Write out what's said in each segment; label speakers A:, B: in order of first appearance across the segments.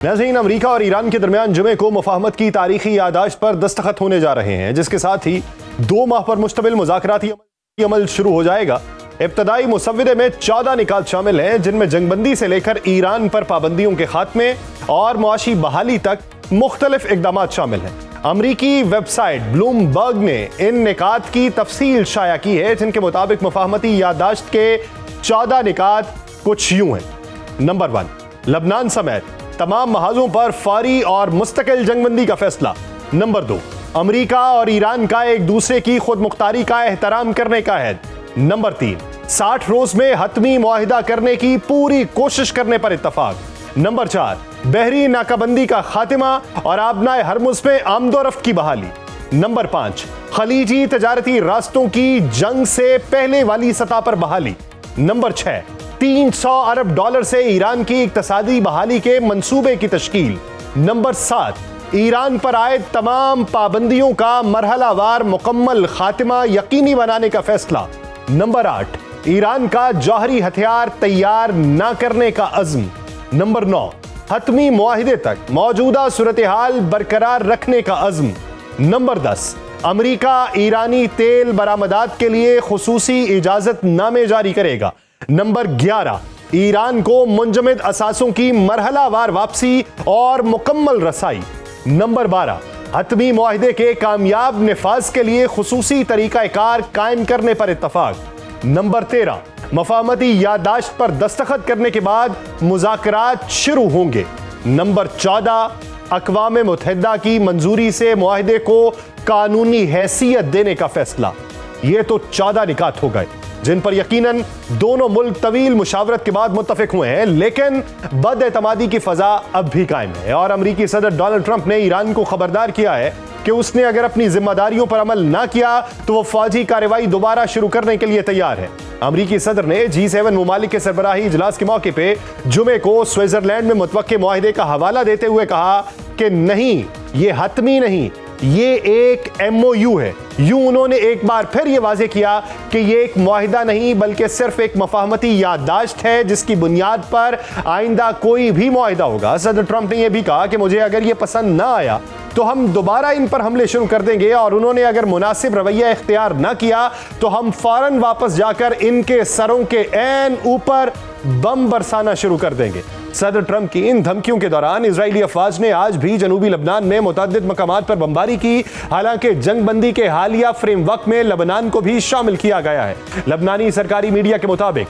A: नाज़रीन, अमेरिका और ईरान के दरमियान जुमे को मुफाहमत की तारीखी याददाश्त पर दस्तखत होने जा रहे हैं, जिसके साथ ही 2 माह पर मुश्तमिल मुज़ाकराती अमल शुरू हो जाएगा। इब्तदाई मुसव्वदे में 14 निकात शामिल हैं, जिनमें जंगबंदी से लेकर ईरान पर पाबंदियों के खात्मे और मुआशी बहाली तक मुख्तलिफ इकदाम शामिल हैं। अमरीकी वेबसाइट ब्लूमबर्ग ने इन निकात की तफसील शाया की है, जिनके मुताबिक मुफाहमती याददाश्त के 14 निकात कुछ यूं हैं। नंबर 1, लबनान समेत तमाम महाजों पर फौरी और मुस्तकिल जंगबंदी का फैसला। नंबर 2, अमरीका और ईरान का एक दूसरे की खुद मुख्तारी का एहतराम करने का है। नंबर 3, 60 रोज में हतमी मुआहिदा करने की पूरी कोशिश करने पर इत्तफाक। नंबर 4, बहरी नाकाबंदी का खात्मा और आबनाए हरमुज में आमदोरफ्त की बहाली। नंबर 5, खलीजी तजारती रास्तों की जंग से पहले वाली सतह पर बहाली। नंबर 6, 300 अरब डॉलर से ईरान की इक्तसादी बहाली के मंसूबे की तश्कील। नंबर 7, ईरान पर आयद तमाम पाबंदियों का मरहलावार मुकम्मल खात्मा यकीनी बनाने का फैसला। नंबर 8, ईरान का जौहरी हथियार तैयार न करने का अज़्म। नंबर 9, हतमी मुआहिदे तक मौजूदा सूरत हाल बरकरार रखने का अज़्म। नंबर 10, अमरीका ईरानी तेल बरामदात के लिए खुसूसी इजाजत नामे जारी करेगा। नंबर 11, ईरान को मुंजमद असासों की मरहलावार वापसी और मुकम्मल रसाई। नंबर 12, हतमी मुआहिदे के कामयाब निफाज के लिए खुसूसी तरीकाकार कायम करने पर इत्तफाक। नंबर 13, मुफाहमती याददाश्त पर दस्तखत करने के बाद मुज़ाकरात शुरू होंगे। नंबर 14, अक़वाम मुत्तहिदा की मंजूरी से मुआहिदे को कानूनी हैसियत देने का फैसला। ये तो 14 निकात हो गए, जिन पर यकीनन दोनों मुल्क तवील मुशावरत के बाद मुत्तफिक हुए हैं, लेकिन बदएतमादी की फजा अब भी कायम है और अमरीकी सदर डोनाल्ड ट्रंप ने ईरान को खबरदार किया है कि उसने अगर अपनी जिम्मेदारियों पर अमल ना किया तो वो फौजी कार्रवाई दोबारा शुरू करने के लिए तैयार है। अमरीकी सदर ने G7 मुमालिक के सरबराही इजलास के मौके पे जुमे को स्विट्जरलैंड में मुतवक्के मुआहिदे का हवाला देते हुए कहा कि नहीं, ये हतमी नहीं, ये एक MOU है। यूं उन्होंने एक बार फिर यह वाजे किया कि यह एक मुआहिदा नहीं बल्कि सिर्फ एक मुफाहमती याददाश्त है, जिसकी बुनियाद पर आइंदा कोई भी मुआहिदा होगा। सदर ट्रंप ने यह भी कहा कि मुझे अगर यह पसंद ना आया तो हम दोबारा इन पर हमले शुरू कर देंगे और उन्होंने अगर मुनासिब रवैया इख्तियार ना किया तो हम फौरन वापस जाकर इनके सरों के ऐन ऊपर बम बरसाना शुरू कर देंगे। सदर ट्रंप की इन धमकियों के दौरान इजरायली अफवाज ने आज भी जनूबी लबनान में मुतअद्दिद मकामात पर बमबारी की। हालांकि जंगबंदी के हालिया फ्रेमवर्क में लबनान को भी शामिल किया गया है। लबनानी सरकारी मीडिया के मुताबिक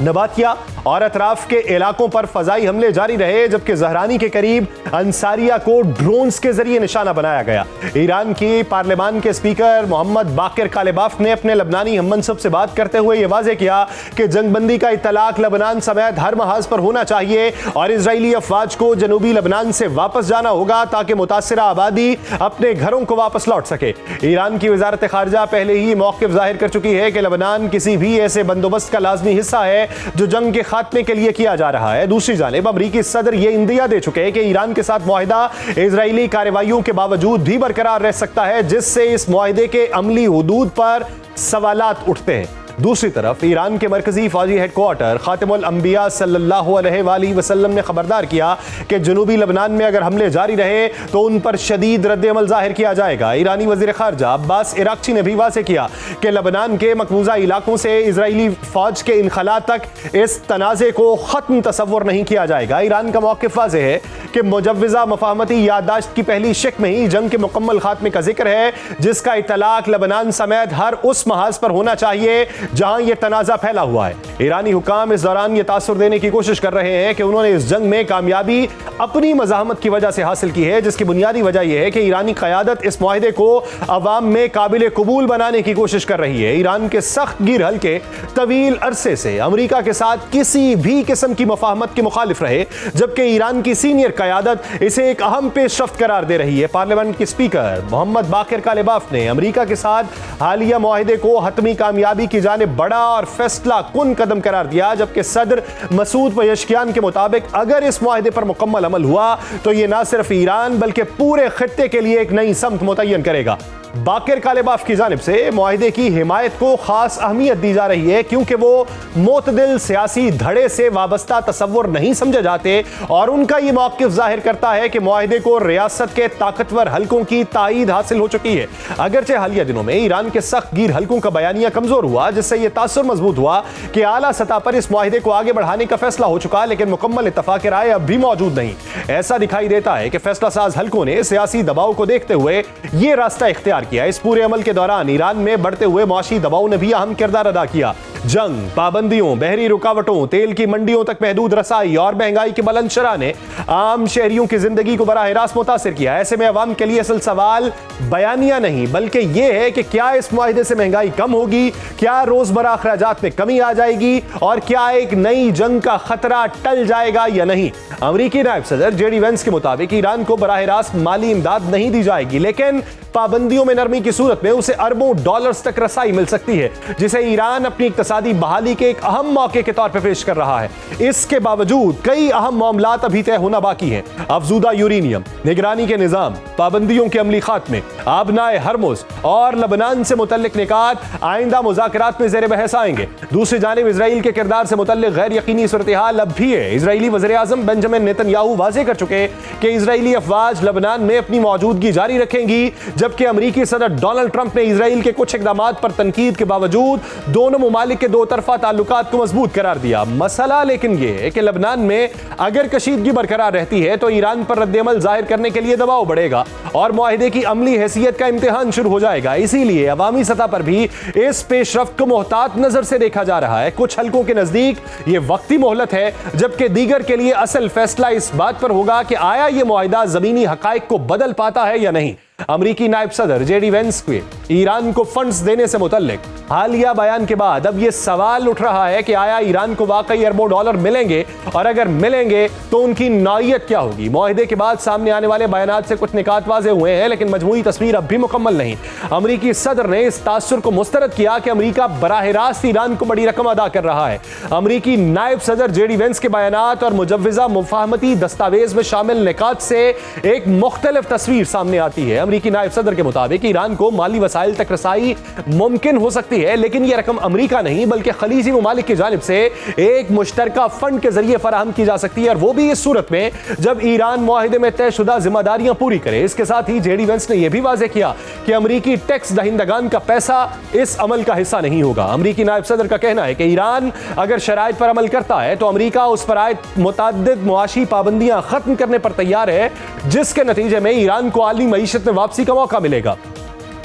A: नबातिया और अतराफ के इलाकों पर फजाई हमले जारी रहे, जबकि जहरानी के करीब अंसारिया को ड्रोन्स के जरिए निशाना बनाया गया। ईरान की पार्लियामान के स्पीकर मोहम्मद बाकिर कालिबाफ ने अपने लबनानी हममनसब से बात करते हुए यह वाजे किया कि जंगबंदी का इतलाक लबनान समेत हर महाज पर होना चाहिए और इजरायली अफवाज को जनूबी लबनान से वापस जाना होगा ताकि मुतासिरा आबादी अपने घरों को वापस लौट सके। ईरान की वजारत खारजा पहले ही मौक़िफ़ जाहिर कर चुकी है कि लबनान किसी भी ऐसे बंदोबस्त का लाजमी हिस्सा है जो जंग के खात्मे के लिए किया जा रहा है। दूसरी जानिब अमरीकी सदर यह इंदिया दे चुके हैं कि ईरान के साथ मुआहिदा इजरायली कार्रवाइयों के बावजूद भी बरकरार रह सकता है, जिससे इस मुआहिदे के अमली हुदूद पर सवालात उठते हैं। दूसरी तरफ ईरान के मरकजी फौजी हेडक्वार्टर खातिमुल अंबिया सल्लल्लाहु अलैहि वसल्लम ने खबरदार किया कि जनूबी लबनान में अगर हमले जारी रहे तो उन पर शदीद रद्द-ए-अमल जाहिर किया जाएगा। ईरानी वज़ीर ख़ारजा अब्बास इराक़ची ने भी वाज़ेह किया कि लबनान के मकबूजा इलाकों से इजरायली फौज के इनखला तक इस तनाज़े को ख़त्म तसव्वुर नहीं किया जाएगा। ईरान का मौक़िफ़ वाज़ेह है कि मुजव्वज़ा मुफ़ाहमती याददाश्त की पहली शिक में ही जंग के मुकम्मल खात्मे का जिक्र है, जिसका इतलाक लबनान समेत हर उस महाज पर होना चाहिए जहां यह तनाज़ा फैला हुआ है। ईरानी हुकाम इस दौरान यह तासुर देने की कोशिश कर रहे हैं कि उन्होंने इस जंग में कामयाबी अपनी मज़ाहमत की वजह से हासिल की है, जिसकी बुनियादी वजह यह है कि ईरानी क़यादत इस मुआहिदे को अवाम में काबिल कबूल बनाने की कोशिश कर रही है। ईरान के सख्त गिर हल्के तवील अरसे से अमरीका के साथ किसी भी किस्म की मुफाहमत के मुखालिफ रहे, जबकि ईरान की सीनियर क़यादत इसे एक अहम पेशरफ्त करार दे रही है। पार्लियामेंट के स्पीकर मोहम्मद बाकिर कालिबाफ ने अमरीका के साथ हालिया मुआहिदे को हतमी कामयाबी की जानिब बड़ा और फैसला कुन कदम करार दिया, जबकि सदर मसूद पज़ेश्कियान के मुताबिक अगर इस मुआहिदे पर मुकम्मल अमल हुआ तो यह न सिर्फ ईरान बल्कि पूरे खित्ते के लिए एक नई समत मुतय्यन करेगा। बाकिर कालेबाफ की जानिब से मुआहिदे की हिमायत को खास अहमियत दी जा रही है, क्योंकि वो मोतदिल सियासी धड़े से वाबस्ता तसव्वुर नहीं समझे जाते और उनका यह मौक़िफ़ जाहिर करता है कि मुआहिदे को रियासत के ताकतवर हलकों की ताईद हासिल हो चुकी है। अगरचे हालिया दिनों में ईरान के सख्त गिर हलकों का बयानिया कमजोर हुआ, जिससे यह तासुर मजबूत हुआ कि आला सतह पर इस मुआहिदे को आगे बढ़ाने का फैसला हो चुका, लेकिन मुकम्मल इत्तफाक राय अब भी मौजूद नहीं। ऐसा दिखाई देता है कि फैसला साज हलकों ने सियासी दबाव को देखते हुए यह रास्ता इख्तियार किया। इस पूरे अमल के दौरान ईरान में बढ़ते हुए मौशी दबाव ने भी अहम किरदार अदा किया। जंग, पाबंदियों, बहरी रुकावटों, तेल की मंडियों तक महदूद रसाई और महंगाई की बुलंद शरह ने आम शहरियों की जिंदगी को बराह रास्त मुतासिर किया। ऐसे में अवाम के लिए असल सवाल बयानिया नहीं बल्कि यह है कि क्या इस मुआहिदे से महंगाई कम होगी, क्या रोजमर्रा अखराजात में कमी आ जाएगी और क्या एक नई जंग का खतरा टल जाएगा या नहीं। अमेरिकी नायब सदर जेडी वेंस के मुताबिक ईरान को बराह रास्त माली इमदाद नहीं दी जाएगी, लेकिन पाबंदियों में नरमी की सूरत में उसे अरबों डॉलर्स तक रसाई मिल सकती है, जिसे ईरान अपनी इक्तसादी बहाली के एक अहम मौके के तौर पर पेश कर रहा है। इसके बावजूद कई अहम मामलात अभी तय होना बाकी हैं। अफजूदा यूरेनियम, निगरानी के निजाम, पाबंदियों के अमली खात्मे, आबनाए हरमुज और लबनान से मुतल्लिक निकात आइंदा मुज़ाकरात में ज़ेर बहस आएंगे। दूसरी जानिब इसराइल के किरदार से मुतल्लिक गैर यकीनी सूरत-ए-हाल अब भी है। इसराइली वज़ीर-ए-आज़म बेंजामिन नेतन्याहू वाज़ेह कर चुके कि इसराइली अफवाज लबनान में अपनी मौजूदगी जारी रखेंगी, जबकि अमेरिकी सदर डोनाल्ड ट्रंप ने इसराइल के कुछ इक़दामात पर तनकीद के बावजूद दोनों मुमालिक के दो तरफा ताल्लुकात को मजबूत करार दिया। मसला लेकिन यह है कि लबनान में अगर कशीदगी बरकरार रहती है तो ईरान पर रद्द-ए-अमल जाहिर करने के लिए दबाव बढ़ेगा और मुआहिदे की अमली हैसियत का इम्तिहान शुरू हो जाएगा। इसीलिए अवामी सतह पर भी इस पेशरफ्त को मोहतात नजर से देखा जा रहा है। कुछ हलकों के नजदीक यह वक्ती मोहलत है, जबकि दीगर के लिए असल फैसला इस बात पर होगा कि आया यह मुआहिदा जमीनी हकाइक को बदल पाता है या नहीं। अमेरिकी नायब सदर जेडी वेंस के ईरान को फंड्स देने से मुतल्लिक हालिया बयान के बाद अब यह सवाल उठ रहा है कि आया ईरान को वाकई अरबों डॉलर मिलेंगे और अगर मिलेंगे तो उनकी नौइयत क्या होगी। मुआहिदे के बाद सामने आने वाले बयानात से कुछ निकात वाज़े हुए हैं, लेकिन मजमूई तस्वीर अब भी मुकम्मल नहीं। अमेरिकी सदर ने इस तासुर को मुस्तरद किया कि अमेरिका बराह रास्त ईरान को बड़ी रकम अदा कर रहा है। अमेरिकी नायब सदर जेडी वेंस के बयानात और मुजव्विज़ा मुफाहमती दस्तावेज में शामिल निकात से एक मुख्तलिफ तस्वीर सामने आती है। अमेरिकी नायब सदर के मुताबिक ईरान को माली वसाइल तक रसाई मुमकिन हो सकती है, लेकिन यह रकम अमेरिका नहीं बल्कि खलीजी मुमालिक की जानिब से एक मुश्तरका फंड के जरिए फराहम की जा सकती है, और वो भी इस सूरत में जब ईरान मुआहिदे में तयशुदा जिम्मेदारियां पूरी करे। इसके साथ ही जेडी वेंस ने यह भी वाज़ेह किया कि अमेरिकी टैक्स दहिंदगान का पैसा इस अमल का हिस्सा नहीं होगा। अमेरिकी नायब सदर का कहना है कि ईरान अगर शराइत पर अमल करता है तो अमेरिका उस पर आयद मुतअद्दिद मुआशी पाबंदियां खत्म करने पर तैयार है, जिसके नतीजे में ईरान को आली मईशत में वापसी का मौका मिलेगा।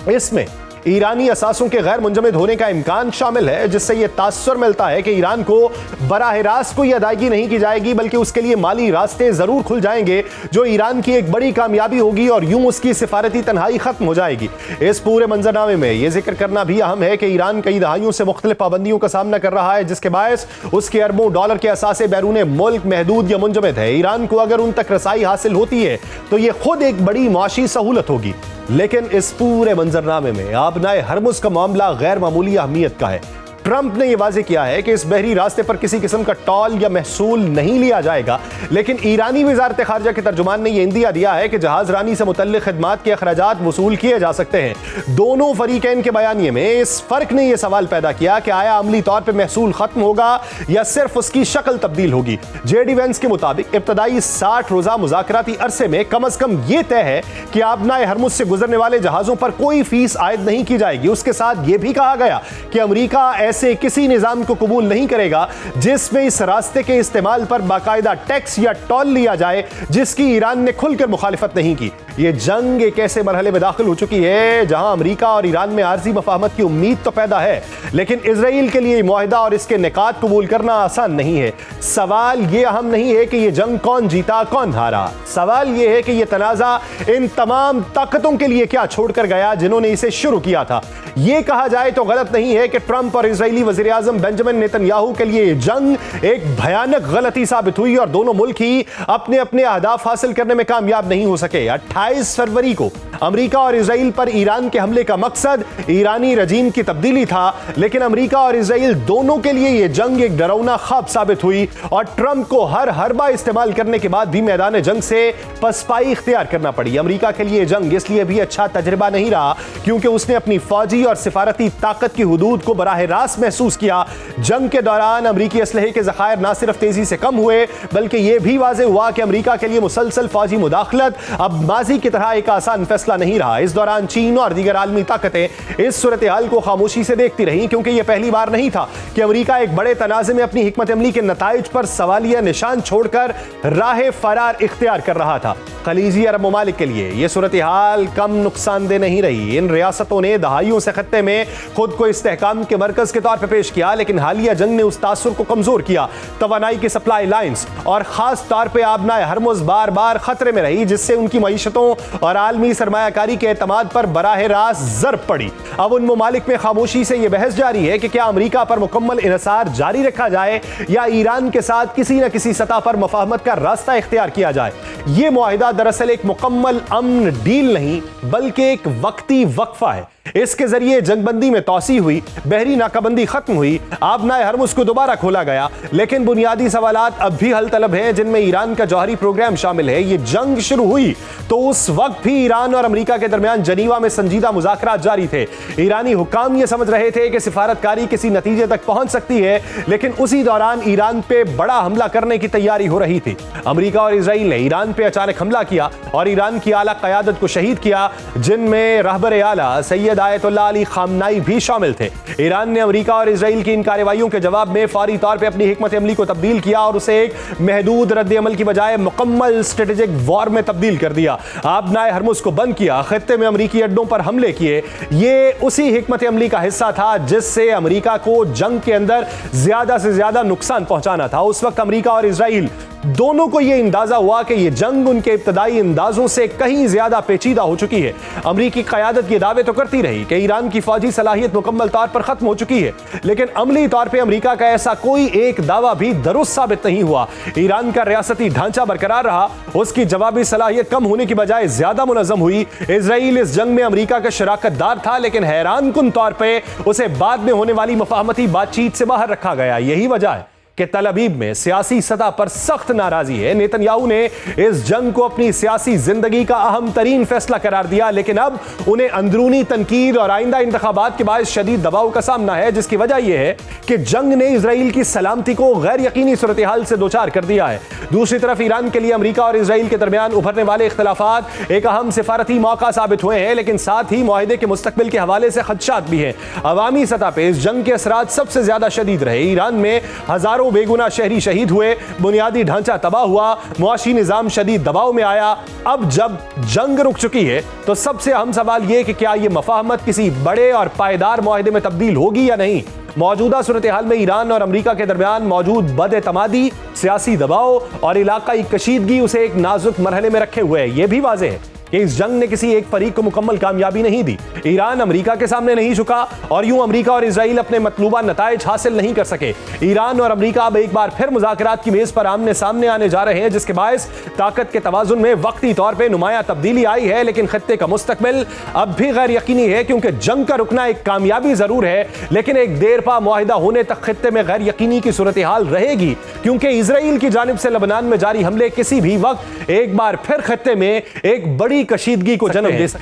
A: इसमें ईरानी असासों के गैर मुंजमद होने का इम्कान शामिल है, जिससे यह तासुर मिलता है कि ईरान को बराह रास्त कोई अदायगी नहीं की जाएगी, बल्कि उसके लिए माली रास्ते जरूर खुल जाएंगे, जो ईरान की एक बड़ी कामयाबी होगी और यूं उसकी सिफारती तन्हाई खत्म हो जाएगी। इस पूरे मंजरनामे में यह जिक्र करना भी अहम है कि ईरान कई दहाइयों से मुख्तलिफ पाबंदियों का सामना कर रहा है, जिसके बायस उसके अरबों डॉलर के असासे बैरून मुल्क महदूद या मुंजमद है। ईरान को अगर उन तक रसाई हासिल होती है तो यह खुद एक बड़ी मुआशी सहूलत होगी। लेकिन इस पूरे मंजरनामे में आबनाए हरमुज का मामला गैर मामूली अहमियत का है। ट्रंप ने यह वाज़ेह किया है कि इस बहरी रास्ते पर किसी किस्म का टॉल या महसूल नहीं लिया जाएगा, लेकिन ईरानी वज़ारत ख़ारिजा के तर्जुमान ने यह इंदिया दिया है कि जहाज रानी से मुतल्लिक़ खिदमात के अखराजात वसूल किए जा सकते हैं। दोनों फरीकैन के बयानिए में इस फर्क ने यह सवाल पैदा किया कि आया अमली तौर पर महसूल खत्म होगा या सिर्फ उसकी शक्ल तब्दील होगी। जेडी वेंस के मुताबिक इब्तदाई 60 रोज़ा मुज़ाकराती अरसे में कम अज कम यह तय है कि आबनाए हरमुज से गुजरने वाले जहाजों पर कोई फीस आयद नहीं की जाएगी। उसके साथ यह भी कहा गया कि अमेरिका ऐसे किसी निजाम को कबूल नहीं करेगा जिसमें इस रास्ते के इस्तेमाल पर बाकायदा टैक्स या टोल लिया जाए, जिसकी ईरान ने खुलकर मुखालिफत नहीं की। यह जंग एक ऐसे मरहले में दाखिल हो चुकी है जहां अमेरिका और ईरान में आरजी मफाहमत की उम्मीद तो पैदा है, लेकिन इसराइल के लिए मुआहिदा और इसके निकात कबूल करना आसान नहीं है। सवाल यह अहम नहीं है कि यह जंग कौन जीता कौन हारा, सवाल यह है कि यह तनाजा इन तमाम ताकतों के लिए क्या छोड़कर गया जिन्होंने इसे शुरू किया था। यह कहा जाए तो गलत नहीं है कि ट्रंप और इजरायली वजीर आजम बेंजामिन नेतन्याहू के लिए जंग एक भयानक गलती साबित हुई और दोनों मुल्क ही अपने अपने अहदाफ हासिल करने में कामयाब नहीं हो सके। 28 फरवरी को अमेरिका और इजराइल पर ईरान के हमले का मकसद ईरानी रजीम की तब्दीली था, लेकिन अमेरिका और इजराइल दोनों के लिए यह जंग एक डरावना ख्वाब साबित हुई और ट्रंप को हर हरबा इस्तेमाल करने के बाद भी मैदान जंग से पसपाई इख्तियार करना पड़ी। अमेरिका के लिए जंग इसलिए भी अच्छा तजर्बा नहीं रहा क्योंकि उसने अपनी फौजी और सिफारती ताकत की हुदूद को बराह रास्त महसूस किया। जंग के दौरान अमेरिकी असलहे के ज़खायर न सिर्फ तेजी से कम हुए बल्कि यह भी वाज़ेह हुआ कि अमेरिका के लिए मुसलसल फौजी मुदाखलत अब माजी की तरह एक आसान फैसला नहीं रहा। इस दौरान चीन और दीगर आलमी ताकतें इस सूरत हाल को खामोशी से देखती रहीं क्योंकि यह पहली बार नहीं था कि अमेरिका एक बड़े तनाज़े में अपनी हिकमत अमली के नताइज पर सवालिया निशान छोड़कर राह फरार इख्तियार कर रहा था। खलीजी अरब ममालिक के लिए यह सूरत हाल कम नुकसानदेह नहीं रही। इन रियासतों ने दहाइयों से खत्ते में खुद को इस्तेहकाम के मरकज के तौर पर पेश किया, लेकिन हालिया जंग ने उस तासुर को कमजोर किया। तवानाई की सप्लाई लाइन्स और खास तौर पर आबनाए हरमुज बार बार खतरे में रही, जिससे उनकी मईशतों और आलमी सरमायाकारी के एतमाद पर बराह रास्त ज़रब पड़ी। अब उन ममालिक में खामोशी से यह बहस जारी है कि क्या अमेरिका पर मुकम्मल इन्हिसार जारी रखा जाए या ईरान के साथ किसी न किसी सतह पर मुफाहमत का रास्ता इख्तियार किया जाए। यह मुआहिदा दरअसल एक मुकम्मल अमन डील नहीं बल्कि एक वक्ती वक्फा है। इसके जरिए जंगबंदी में तौसी हुई, बहरी नाकाबंदी खत्म हुई, आबनाए हरमुज को दोबारा खोला गया, लेकिन बुनियादी सवालात अब भी हल तलब हैं जिनमें ईरान का जौहरी प्रोग्राम शामिल है। ये जंग शुरू हुई तो उस वक्त भी ईरान और अमेरिका के दरमियान जनीवा में संजीदा मुज़ाकरात जारी थे। ईरानी हुक्काम ये समझ रहे थे कि सिफारतकारी किसी नतीजे तक पहुंच सकती है, लेकिन उसी दौरान ईरान पे बड़ा हमला करने की तैयारी हो रही थी। अमेरिका और इजराइल ने ईरान पे अचानक हमला किया और ईरान की आला क़यादत को शहीद किया, जिनमें रहबर आला सैयद आयतुल्लाह अली खामनाई भी शामिल थे। ईरान ने अमेरिका और इजराइल की इन कार्रवाइयों के जवाब में फौरी तौर पर अपनी हिकमत अमली को तब्दील किया और उसे एक महदूद रद्द अमल की बजाय मुकम्मल स्ट्रेटेजिक वॉर में तब्दील कर दिया। आबनाए हरमुज को बंद किया, खत्ते में अमरीकी अड्डों पर हमले किए। ये उसी हिकमत अमली का हिस्सा था जिससे अमेरिका को जंग के अंदर ज्यादा से ज्यादा नुकसान पहुंचाना था। उस वक्त अमेरिका और इजराइल दोनों को यह अंदाजा हुआ कि यह जंग उनके इब्तदाई अंदाजों से कहीं ज्यादा पेचीदा हो चुकी है। अमेरिकी क़यादत ये दावे तो करती रही कि ईरान की फौजी सलाहियत मुकम्मल तौर पर खत्म हो चुकी है, लेकिन अमली तौर पर अमेरिका का ऐसा कोई एक दावा भी दुरुस्त साबित नहीं हुआ। ईरान का रियासती ढांचा बरकरार रहा, उसकी जवाबी सलाहियत कम होने की बजाय ज्यादा मुनज़्ज़म हुई। इजराइल इस जंग में अमेरिका का शराकतदार था, लेकिन हैरान कुन तौर पर उसे बाद में होने वाली मुफाहमती बातचीत से बाहर रखा गया। यही वजह है कि तल अवीव में सियासी सतह पर सख्त नाराजगी है। नेतन्याहू ने इस जंग को अपनी सियासी जिंदगी का अहम तरीन फैसला करार दिया, लेकिन अब उन्हें अंदरूनी तनकीद और आइंदा इंतखाबात के बाद शदीद दबाव का सामना है, जिसकी वजह यह है कि जंग ने इजराइल की सलामती को गैर यकीनी सूरत हाल से दोचार कर दिया है। दूसरी तरफ ईरान के लिए अमेरिका और इजराइल के दरमियान उभरने वाले इख्तिलाफात एक अहम सिफारती मौका साबित हुए हैं, लेकिन साथ ही मुआहिदे के मुस्तकबिल के हवाले से खदशात भी हैं। अवामी सतह पर इस जंग के असरात सबसे ज्यादा शदीद रहे। ईरान में हजारों बेगुना शहरी शहीद हुए, बुनियादी ढांचा तबाह हुआ, मुआशी निजाम शदीद दबाव में आया। अब जब जंग रुक चुकी है तो सबसे अहम सवाल यह कि क्या यह मफाहमत किसी बड़े और पायदार मुआहिदे में तब्दील होगी या नहीं। मौजूदा सूरत हाल में ईरान और अमेरिका के दरमियान मौजूद बदएतमादी, सियासी दबाव और इलाकाई कशीदगी उसे एक नाजुक मरहले में रखे हुए है। यह भी वाज़ेह है कि इस जंग ने किसी एक फरीक को मुकम्मल कामयाबी नहीं दी। ईरान अमेरिका के सामने नहीं झुका और यूं अमेरिका और इजराइल अपने मतलूबा नताइज हासिल नहीं कर सके। ईरान और अमेरिका अब एक बार फिर मुज़ाकरात की मेज पर आमने सामने आने जा रहे हैं, जिसके बायस ताकत के तवाज़ुन में वक्ती तौर पर नुमाया तब्दीली आई है, लेकिन खत्ते का मुस्तकबिल अब भी गैर यकीनी है। क्योंकि जंग का रुकना एक कामयाबी जरूर है, लेकिन एक देर पा मुआहिदा होने तक खत्ते में गैर यकीनी की सूरत हाल रहेगी, क्योंकि इजराइल की जानिब से लबनान में जारी हमले किसी भी वक्त एक बार फिर खत्ते में एक बड़ी कशीदगी को जन्म दे सकते हैं।